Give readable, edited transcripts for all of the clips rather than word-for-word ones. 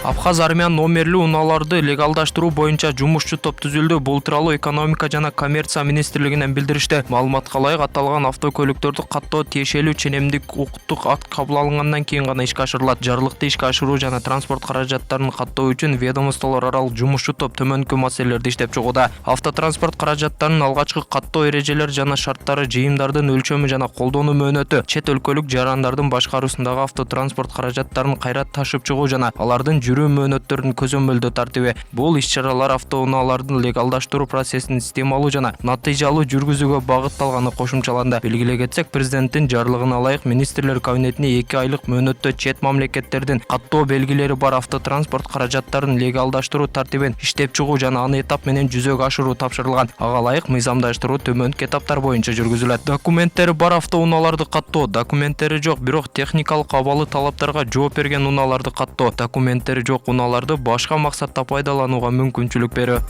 Абхаз армян номерлүү унааларды легалдаштыруу боюнча жумушчу топ түзүлдү. Бул тууралуу экономика жана коммерция министрлигинен билдиришти. Маалыматка ылайык аталган автокөлүктөрдү каттоо тиешелүү ченемдик укуктук акт кабыл алынгандан кийин гана ишке ашырылат. Жарлыкты ишке ашыруу жана транспорт каражаттарын каттоо үчүн ведомстволор аралык жумушчу топ төмөнкү маселелерди иштеп чыгууда. Автотранспорт каражаттарынын алгачкы каттоо эрежелери жана шарттары, жыйымдардын өлчөмү жана колдонуу мөөнөтү, чет өлкөлүк жарандардын башкаруусундагы автотранспорт каражаттарын кайра ташып чыгуу жана алардын жүрүү мөөнөттөрүнүн көзөмөлдөө тартиби. Бул иш-чаралар автоунаалардын легалдаштыруу процессин стималуу жана натыйжалуу жүргүзүүгө багытталганы кошумчаланды. Белгилей кетсек, президенттин жарлыгына ылайык министрлер кабинетине 2 айлык мөөнөттө чет мамлекеттердин каттоо белгилери бар автотранспорт каражаттарын легалдаштыруу тартибин иштеп чыгуу жана аны этап менен жүзөгө ашыруу тапшырылган. Ага ылайык мыйзамдаштыруу төмөнкү этаптар боюнча жүргүзүлөт. Документтери бар автоунааларды каттоо, документтери жок, бирок техникалык абалы талаптарга жооп берген унааларды каттоо, документтери жок унааларды башка максатта пайдаланууга мүмкүнчүлүк берүү.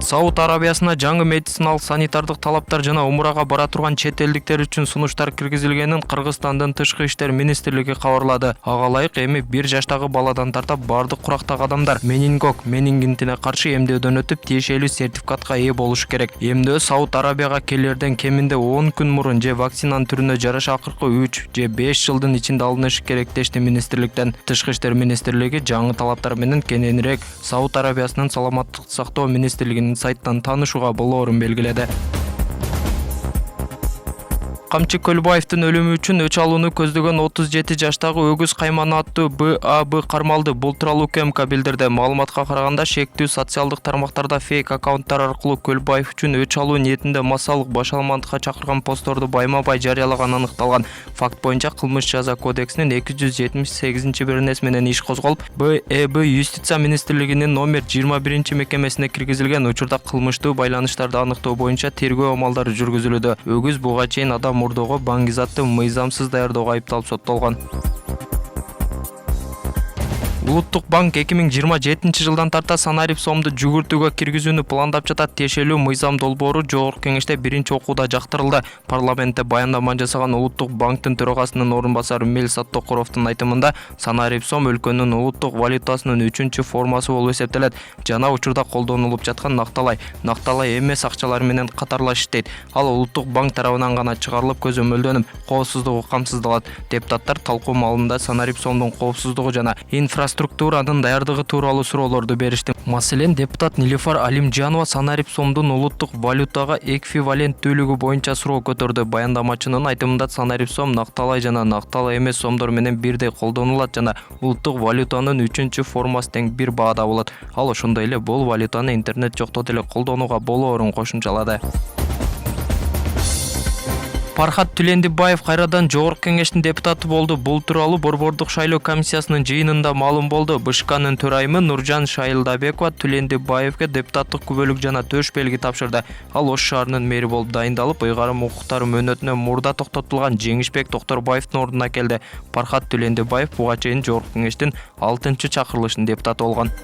Сауд Арабиясына жаңы медициналык санитардык талаптар жана умурага бара турган чет элдиктер үчүн сунуштар киргизилгенин Кыргызстандын тышкы иштер министрлиги кабарлады. Ага ылайык эми 1 жаштагы баладан тартап бардык курактагы адамдар менингитине каршы эмдөөдөн өтүп тиешелүү сертификатка ээ болушу керек. Эмдөө Сауд Арабияга келерден кеминде 10 күн мурун же вакцинанын түрүнө жараша акыркы 3 же 5 жылдын ичинде алынышы керек дешти министрликтен. Тышкы иштер министрлиги жаңы талаптар менен кененирээк Сауд Арабиясынын саламаттык сактоо министрлигинин сайттан таанышууга болоорун белгиледи. Камчы Көлбаевдин өлүмү үчүн өч алууну көздөгөн 37 жаштагы өгүз кайманы аттуу БАБ кармалды. Бул тууралуу УКМК билдирди. Маалыматка караганда, шектүү социалдык тармактарда фейк аккаунттар аркылуу Көлбаев үчүн өч алуу ниетинде массалык башаламандыкка чакырган постторду байма-бай жарыялаган аныкталган. Факт боюнча Кылмыш жаза кодексинин 278-беренеси менен иш козголуп, БЭБ юстиция министрлигинин номер 21 мекемесине киргизилген. Учурда кылмыштуу байланыштарды аныктоо боюнча тергөө амалдары жүргүзүлүүдө. Өгүз буга чейин адам мурдого баңгизатты мыйзамсыз даярдоого айыпталып соттолгон. Улуттук банк 2027 жылдан тарта санарип сомду жүгүртүүгө киргизүүнү пландап жатат. Тиешелүү мыйзам долбоору Жогорку кеңеште биринчи окууда жактырылды. Парламентте баяндама жасаган Улуттук банктын төрагасынын орун басары Мел Саттокуровдун айтымында, санарип сом өлкөнүн улуттук валютасынын 3-чү формасы болуп эсептелет жана учурда колдонулуп жаткан накталай эмес акчалар менен катарлаш иштейт. Ал Улуттук банк тарабынан гана чыгарылып көзөмөлдөнүп, коопсуздугу камсыздалат. Депутаттар талкуу маалында санарип сомдун коопсуздугу жана инфраструктуранын даярдыгы тууралуу суроолорду беришти. Маселен, депутат Нилифар Алимжанова санарип сомдун улуттук валютага эквиваленттүүлүгү боюнча суроо көтөрдү. Баяндамачынын айтымында, санарип сом накталай жана накталай эмес сомдор менен бирдей колдонулат жана улуттук валютанын 3-чү формасы тең бир баада болот. Ал ошондой эле бул валютаны интернет жокто деле колдонууга болоорун кошумчалады. Пархат Түлендибаев кайрадан Жогорку кеңештин депутаты болду. Бул тууралуу Борбордук шайлоо комиссиясынын жыйынында маалым болду. БШКнын төрайымы Нуржан Шайылдабекова Түлендибаевге депутаттык күбөлүк жана төш белги тапшырды. Ал Ош шаарынын мэри болуп дайындалып, ыйгарым укуктары мөөнөтүнө мурда токтотулган Жеңишбек Токторбаевдин ордуна келди. Пархат Түлендибаев буга чейин Жогорку кеңештин 6-чакырылышынын депутаты болгон.